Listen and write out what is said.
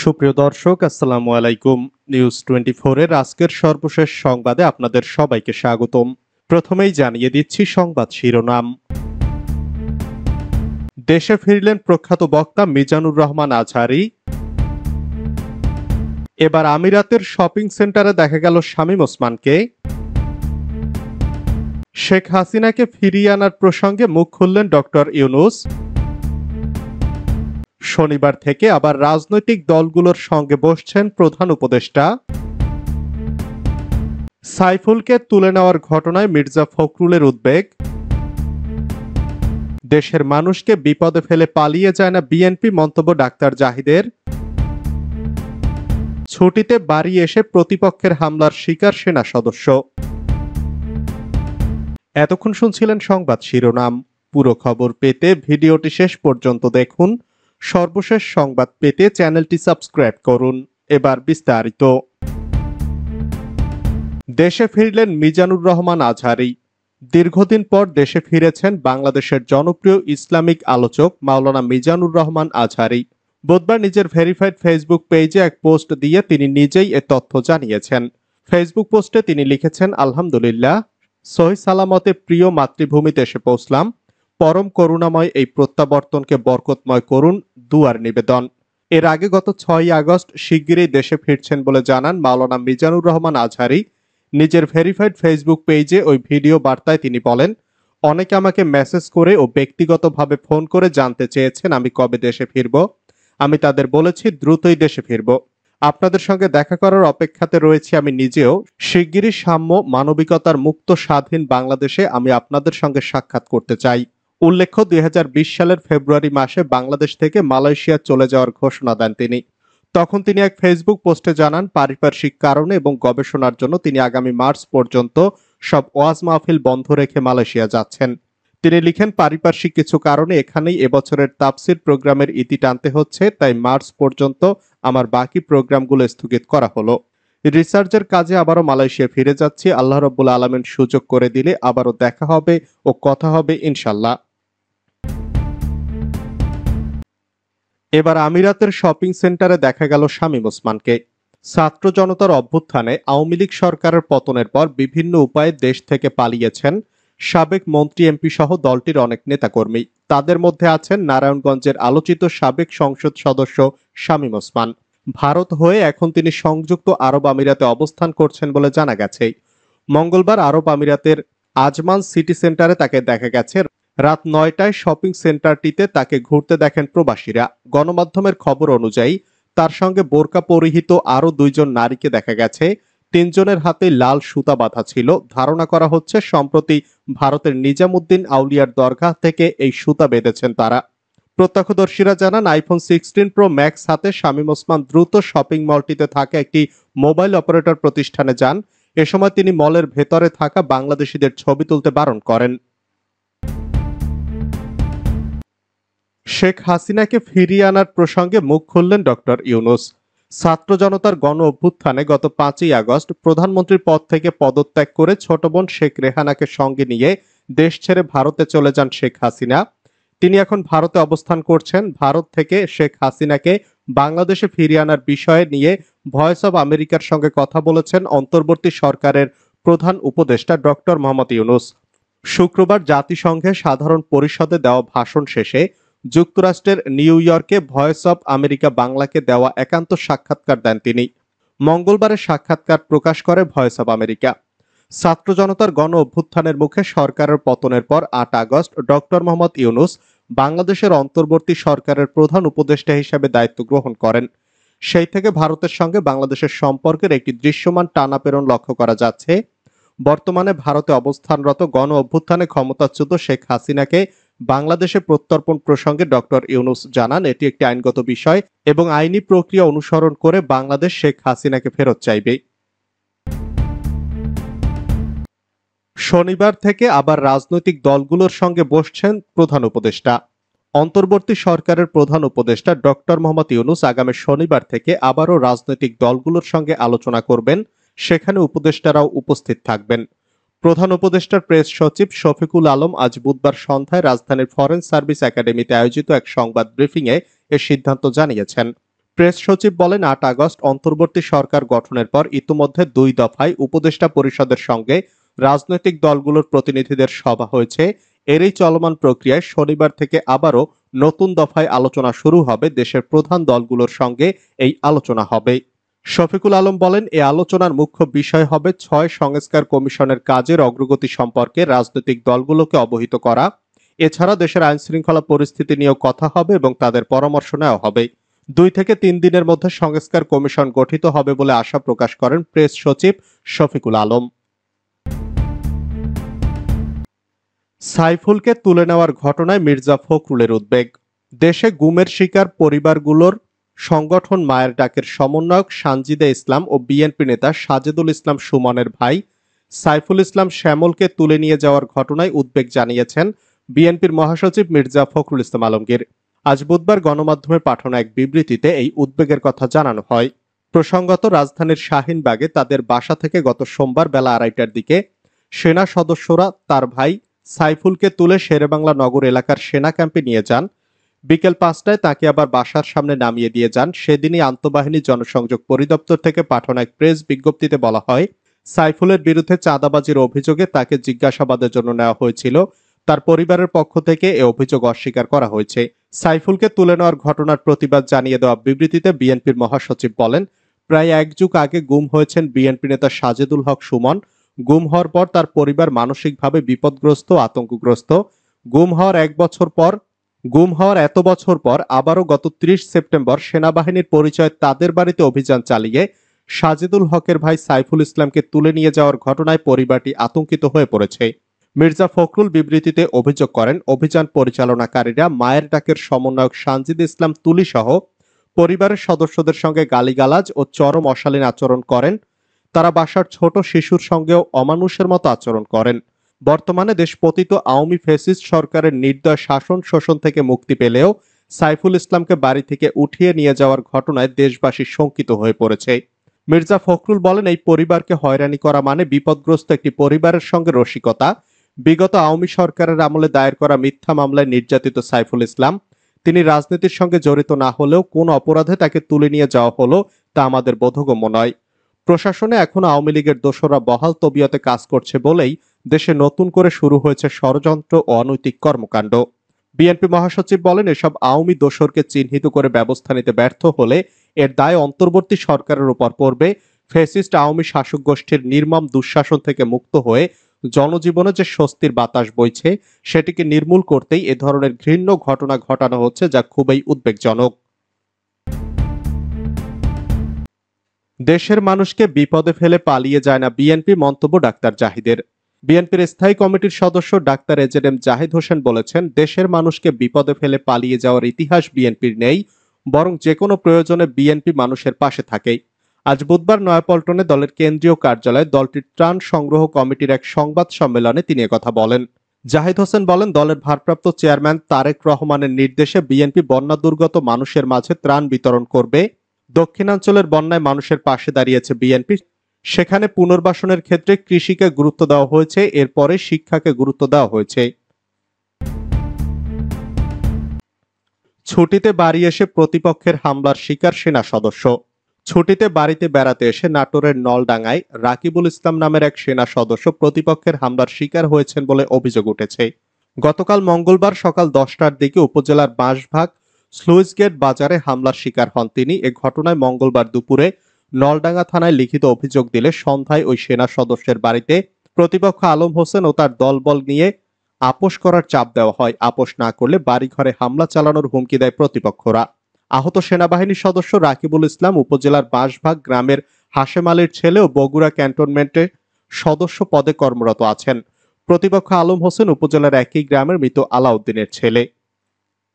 সুপ্রিয় দর্শক, আসসালামু আলাইকুম। নিউজ 24 এর আজকের সর্বশেষ সংবাদে আপনাদের সবাইকে স্বাগতম। প্রথমেই জানিয়ে দিচ্ছি সংবাদ শিরোনাম। দেশে ফিরলেন প্রখ্যাত বক্তা মিজানুর রহমান আজহারী। এবার আমিরাতের শপিং সেন্টারে দেখা গেল শামীম ওসমানকে। শেখ হাসিনাকে ফিরিয়ে আনার প্রসঙ্গে মুখ খুললেন ডক্টর ইউনূস। শনিবার থেকে আবার রাজনৈতিক দলগুলোর সঙ্গে বসছেন প্রধান উপদেষ্টা। সাইফুলকে তুলে নেওয়ার ঘটনায় মির্জা ফখরুলের উদ্বেগ। দেশের মানুষকে বিপদে ফেলে পালিয়ে যায় না বিএনপি, মন্তব্য ডাক্তার জাহিদের। ছুটিতে বাড়ি এসে প্রতিপক্ষের হামলার শিকার সেনা সদস্য। এতক্ষণ শুনছিলেন সংবাদ শিরোনাম। পুরো খবর পেতে ভিডিওটি শেষ পর্যন্ত দেখুন। সর্বশেষ সংবাদ পেতে চ্যানেলটি সাবস্ক্রাইব করুন। এবার বিস্তারিত। দেশে ফিরলেন মিজানুর রহমান আজহারী। দীর্ঘদিন পর দেশে ফিরেছেন বাংলাদেশের জনপ্রিয় ইসলামিক আলোচক মাওলানা মিজানুর রহমান আজহারী। বুধবার নিজের ভেরিফাইড ফেসবুক পেজে এক পোস্ট দিয়ে তিনি নিজেই এ তথ্য জানিয়েছেন। ফেসবুক পোস্টে তিনি লিখেছেন, আলহামদুলিল্লাহ, সহি সালামতে প্রিয় মাতৃভূমিতে এসে পৌঁছলাম। পরম করুণাময় এই প্রত্যাবর্তনকে বরকতময় করুন, দুয়ার নিবেদন। এর আগে গত 6 আগস্ট শিগগিরই দেশে ফিরছেন বলে জানান মাওলানা মিজানুর রহমান আজহারী। নিজের ভেরিফাইড ফেসবুক পেজে ওই ভিডিও বার্তায় তিনি বলেন, অনেকে আমাকে মেসেজ করে ও ব্যক্তিগতভাবে ফোন করে জানতে চেয়েছেন আমি কবে দেশে ফিরব। আমি তাদের বলেছি দ্রুতই দেশে ফিরব। আপনাদের সঙ্গে দেখা করার অপেক্ষাতে রয়েছি আমি নিজেও। শিগগিরই সাম্য, মানবিকতার মুক্ত স্বাধীন বাংলাদেশে আমি আপনাদের সঙ্গে সাক্ষাৎ করতে চাই। উল্লেখ্য, 2020 সালের ফেব্রুয়ারি মাসে বাংলাদেশ থেকে মালয়েশিয়া চলে যাওয়ার ঘোষণা দেন তিনি। তখন তিনি এক ফেসবুক পোস্টে জানান, পারিপার্শ্বিক কারণে এবং গবেষণার জন্য তিনি আগামী মার্চ পর্যন্ত সব ওয়াজ মাহফিল বন্ধ রেখে মালয়েশিয়া যাচ্ছেন। তিনি লিখেন, পারিপার্শ্বিক কিছু কারণে এখানেই এবছরের তাফসির প্রোগ্রামের ইতি টানতে হচ্ছে, তাই মার্চ পর্যন্ত আমার বাকি প্রোগ্রামগুলো স্থগিত করা হলো। রিসার্চের কাজে আবারও মালয়েশিয়া ফিরে যাচ্ছি। আল্লাহ রাব্বুল আলামিন সুযোগ করে দিলে আবারও দেখা হবে ও কথা হবে ইনশাল্লাহ। এবার আমিরাতের শপিং সেন্টারে দেখা গেল শামীম ওসমানকে। ছাত্র জনতার অভ্যুত্থানে আওয়ামী লীগ সরকারের পতনের পর বিভিন্ন উপায়ে দেশ থেকে পালিয়েছেন সাবেক মন্ত্রী, এমপি সহ দলটির অনেক নেতাকর্মী। তাদের মধ্যে আছেন নারায়ণগঞ্জের আলোচিত সাবেক সংসদ সদস্য শামীম ওসমান। ভারত হয়ে এখন তিনি সংযুক্ত আরব আমিরাতে অবস্থান করছেন বলে জানা গেছে। মঙ্গলবার আরব আমিরাতের আজমান সিটি সেন্টারে তাকে দেখা গেছে। রাত 9টায় শপিং সেন্টারটিতে তাকে ঘুরতে দেখেন প্রবাসীরা। গণমাধ্যমের খবর অনুযায়ী তার সঙ্গে বোরকা পরিহিত আরও 2 জন নারীকে দেখা গেছে। 3 জনের হাতে লাল সুতা বাঁধা ছিল। ধারণা করা হচ্ছে সম্প্রতি ভারতের নিজামুদ্দিন আউলিয়ার দরগাহ থেকে এই সুতা বেঁধেছেন তারা। প্রত্যক্ষদর্শীরা জানান, আইফোন 16 প্রো ম্যাক্স হাতে শামীম ওসমান দ্রুত শপিং মলটিতে থাকা একটি মোবাইল অপারেটর প্রতিষ্ঠানে যান। এ সময় তিনি মলের ভেতরে থাকা বাংলাদেশিদের ছবি তুলতে বারণ করেন। শেখ হাসিনাকে ফিরিয়ে আনার প্রসঙ্গে মুখ খুললেন ডক্টর ইউনূস। ছাত্র জনতার গণ অভ্যুত্থানে গত 5 আগস্ট প্রধানমন্ত্রীর পদ থেকে পদত্যাগ করে ছোট বোন শেখ রেহানাকে সঙ্গে নিয়ে দেশ ছেড়ে ভারতে চলে যান শেখ হাসিনা। তিনি এখন ভারতে অবস্থান করছেন। ভারত থেকে শেখ হাসিনাকে বাংলাদেশে ফিরিয়ে আনার বিষয়ে নিয়ে ভয়েস অব আমেরিকার সঙ্গে কথা বলেছেন অন্তর্বর্তী সরকারের প্রধান উপদেষ্টা ডক্টর মোহাম্মদ ইউনূস। শুক্রবার জাতিসংঘের সাধারণ পরিষদে দেওয়া ভাষণ শেষে যুক্তরাষ্ট্রের নিউ ইয়র্কে ভয়েস অব আমেরিকা বাংলাকে দেওয়া একান্ত সাক্ষাৎকার দেন তিনি। মঙ্গলবারের সাক্ষাৎকার প্রকাশ করে ভয়েস অব আমেরিকা। ছাত্র জনতার গণ অভ্যুত্থানের মুখে সরকারের পতনের পর 8 আগস্ট ডক্টর মোহাম্মদ ইউনূস বাংলাদেশের অন্তর্বর্তী সরকারের প্রধান উপদেষ্টা হিসেবে দায়িত্ব গ্রহণ করেন। সেই থেকে ভারতের সঙ্গে বাংলাদেশের সম্পর্কের একটি দৃশ্যমান টানাপোড়েন লক্ষ্য করা যাচ্ছে। বর্তমানে ভারতে অবস্থানরত গণ অভ্যুত্থানে ক্ষমতাচ্যুত শেখ হাসিনাকে বাংলাদেশে প্রত্যর্পণ প্রসঙ্গে ডক্টর ইউনূস জানান, এটি একটি আইনগত বিষয় এবং আইনি প্রক্রিয়া অনুসরণ করে বাংলাদেশ শেখ হাসিনাকে ফেরত চাইবে। শনিবার থেকে আবার রাজনৈতিক দলগুলোর সঙ্গে বসছেন প্রধান উপদেষ্টা। অন্তর্বর্তী সরকারের প্রধান উপদেষ্টা ডক্টর মোহাম্মদ ইউনূস আগামী শনিবার থেকে আবারও রাজনৈতিক দলগুলোর সঙ্গে আলোচনা করবেন। সেখানে উপদেষ্টারাও উপস্থিত থাকবেন। প্রধান উপদেষ্টার প্রেস সচিব শফিকুল আলম আজ বুধবার সন্ধ্যায় রাজধানীর ফরেন সার্ভিস একাডেমিতে আয়োজিত এক সংবাদ ব্রিফিংয়ে এ সিদ্ধান্ত জানিয়েছেন। প্রেস সচিব বলেন ৮ আগস্ট অন্তর্বর্তী সরকার গঠনের পর ইতোমধ্যে ২ দফায় উপদেষ্টা পরিষদের সঙ্গে রাজনৈতিক দলগুলোর প্রতিনিধিদের সভা হয়েছে। এরই চলমান প্রক্রিয়ায় শনিবার থেকে আবারও নতুন দফায় আলোচনা শুরু হবে। দেশের প্রধান দলগুলোর সঙ্গে এই আলোচনা হবে। শফিকুল আলম বলেন, এ আলোচনার মুখ্য বিষয় হবে ৬ সংস্কার কমিশনের কাজের অগ্রগতি সম্পর্কে রাজনৈতিক দলগুলোকে অবহিত করা। এছাড়া দেশের আইনশৃঙ্খলা পরিস্থিতি নিয়েও কথা হবে এবং তাদের পরামর্শ নেওয়া হবে। ২ থেকে ৩ দিনের মধ্যে সংস্কার কমিশন গঠিত হবে বলে আশা প্রকাশ করেন প্রেস সচিব শফিকুল আলম। সাইফুলকে তুলে নেওয়ার ঘটনায় মির্জা ফখরুলের উদ্বেগ। দেশে গুমের শিকার পরিবারগুলোর সংগঠন মায়ের ডাকের সমন্বয়ক সানজিদা ইসলাম ও বিএনপি নেতা সাজেদুল ইসলাম সুমনের ভাই সাইফুল ইসলাম শ্যামলকে তুলে নিয়ে যাওয়ার ঘটনায় উদ্বেগ জানিয়েছেন বিএনপির মহাসচিব মির্জা ফখরুল ইসলাম আলমগীর। আজ বুধবার গণমাধ্যমে পাঠানো এক বিবৃতিতে এই উদ্বেগের কথা জানানো হয়। প্রসঙ্গত, রাজধানীর শাহিনবাগে তাদের বাসা থেকে গত সোমবার বেলা ২:৩০টার দিকে সেনা সদস্যরা তার ভাই সাইফুলকে তুলে শেরেবাংলা নগর এলাকার সেনা ক্যাম্পে নিয়ে যান। বিকেল ৫টায় তাকে আবার বাসার সামনে নামিয়ে দিয়ে যান। সেদিনই আন্তঃবাহিনী জনসংযোগ পরিদপ্তর থেকে পাঠানো এক প্রেস বিজ্ঞপ্তিতে বলা হয়, সাইফুলের বিরুদ্ধে চাঁদাবাজির অভিযোগে তাকে জিজ্ঞাসাবাদের জন্য নেওয়া হয়েছিল। তার পরিবারের পক্ষ থেকে এ অভিযোগ অস্বীকার করা হয়েছে। সাইফুলকে তুলে নেওয়ার ঘটনার প্রতিবাদ জানিয়ে দেওয়া বিবৃতিতে বিএনপির মহাসচিব বলেন, প্রায় ১ যুগ আগে গুম হয়েছেন বিএনপি নেতা সাজেদুল হক সুমন। গুম হওয়ার পর তার পরিবার মানসিকভাবে বিপদগ্রস্ত, আতঙ্কগ্রস্ত। গুম হওয়ার এত বছর পর আবারও গত ৩০ সেপ্টেম্বর সেনাবাহিনীর পরিচয় তাদের বাড়িতে অভিযান চালিয়ে সাজেদুল হকের ভাই সাইফুল ইসলামকে তুলে নিয়ে যাওয়ার ঘটনায় পরিবারটি আতঙ্কিত হয়ে পড়েছে। মির্জা ফখরুল বিবৃতিতে অভিযোগ করেন, অভিযান পরিচালনাকারীরা মায়ের ডাকের সমন্বয়ক সানজিদা ইসলাম তুলি সহ পরিবারের সদস্যদের সঙ্গে গালিগালাজ ও চরম অশালীন আচরণ করেন। তারা বাসার ছোট শিশুর সঙ্গেও অমানুষের মতো আচরণ করেন। বর্তমানে দেশ পতিত আওয়ামী ফ্যাসিস্ট সরকারের নির্দয় শাসন শোষণ থেকে মুক্তি পেলেও সাইফুল ইসলামকে বাড়ি থেকে উঠিয়ে নিয়ে যাওয়ার ঘটনায় দেশবাসী শঙ্কিত হয়ে পড়েছে। মির্জা ফখরুল বলেন, এই পরিবারকে হয়রানি করা মানে বিপদগ্রস্ত একটি পরিবারের সঙ্গে রসিকতা। বিগত আওয়ামী সরকারের আমলে দায়ের করা মিথ্যা মামলায় নির্যাতিত সাইফুল ইসলাম, তিনি রাজনীতির সঙ্গে জড়িত না হলেও কোন অপরাধে তাকে তুলে নিয়ে যাওয়া হলো তা আমাদের বোধগম্য নয়। প্রশাসনে এখন আওয়ামী লীগের দোসররা বহাল তবিয়তে কাজ করছে বলেই দেশে নতুন করে শুরু হয়েছে ষড়যন্ত্র ও অনৈতিক কর্মকাণ্ড। বিএনপি মহাসচিব বলেন, এসব আওয়ামী দোসরকে চিহ্নিত করে ব্যবস্থা নিতে ব্যর্থ হলে এর দায় অন্তর্বর্তী সরকারের উপর পড়বে। ফ্যাসিস্ট আওয়ামী শাসক গোষ্ঠীর নির্মম দুঃশাসন থেকে মুক্ত হয়ে জনজীবনে যে স্বস্তির বাতাস বইছে সেটিকে নির্মূল করতেই এ ধরনের ঘৃণ্য ঘটনা ঘটানো হচ্ছে, যা খুবই উদ্বেগজনক। দেশের মানুষকে বিপদে ফেলে পালিয়ে যায় না বিএনপি, মন্তব্য ডাক্তার জাহিদের। বিএনপির স্থায়ী কমিটির সদস্য ডাক্তার এজেডএম জাহিদ হোসেন বলেছেন, দেশের মানুষকে বিপদে ফেলে পালিয়ে যাওয়ার ইতিহাস বিএনপির নেই, বরং যে কোনো প্রয়োজনে বিএনপি মানুষের পাশে থাকে। আজ বুধবার নয়াপল্টনে দলের কেন্দ্রীয় কার্যালয়ে দলটির ত্রাণ সংগ্রহ কমিটির এক সংবাদ সম্মেলনে তিনি কথা বলেন। জাহিদ হোসেন বলেন, দলের ভারপ্রাপ্ত চেয়ারম্যান তারেক রহমানের নির্দেশে বিএনপি বন্যা দুর্গত মানুষের মাঝে ত্রাণ বিতরণ করবে। দক্ষিণাঞ্চলের বন্যায় মানুষের পাশে দাঁড়িয়েছে বিএনপি। সেখানে পুনর্বাসনের ক্ষেত্রে কৃষিকে গুরুত্ব দেওয়া হয়েছে, এরপরে শিক্ষাকে গুরুত্ব দেওয়া হয়েছে। ছুটিতে বাড়ি এসে প্রতিপক্ষের হামলার শিকার সেনা সদস্য। ছুটিতে বাড়িতে বেড়াতে এসে নাটোরের নলডাঙ্গায় রাকিবুল ইসলাম নামের এক সেনা সদস্য প্রতিপক্ষের হামলার শিকার হয়েছেন বলে অভিযোগ উঠেছে। গতকাল মঙ্গলবার সকাল 10টার দিকে উপজেলার বাঁশভাগ স্লুইসগেট বাজারে হামলার শিকার হন তিনি। এ ঘটনায় মঙ্গলবার দুপুরে নলডাঙ্গা থানায় লিখিত অভিযোগ দিলে সন্ধ্যায় ওই সেনা সদস্যের বাড়িতে প্রতিপক্ষ আলম হোসেন ও তার দলবল নিয়ে আপোষ করার চাপ দেওয়া হয়। আপোষ না করলে বাড়িঘরে হামলা চালানোর হুমকি দেয় প্রতিপক্ষরা। আহত সেনাবাহিনীর সদস্য রাকিবুল ইসলাম উপজেলার বাঁশভাগ গ্রামের হাশেম আলীর ছেলে ও বগুড়া ক্যান্টনমেন্টে সদস্য পদে কর্মরত আছেন। প্রতিপক্ষ আলম হোসেন উপজেলার একই গ্রামের মৃত আলাউদ্দিনের ছেলে।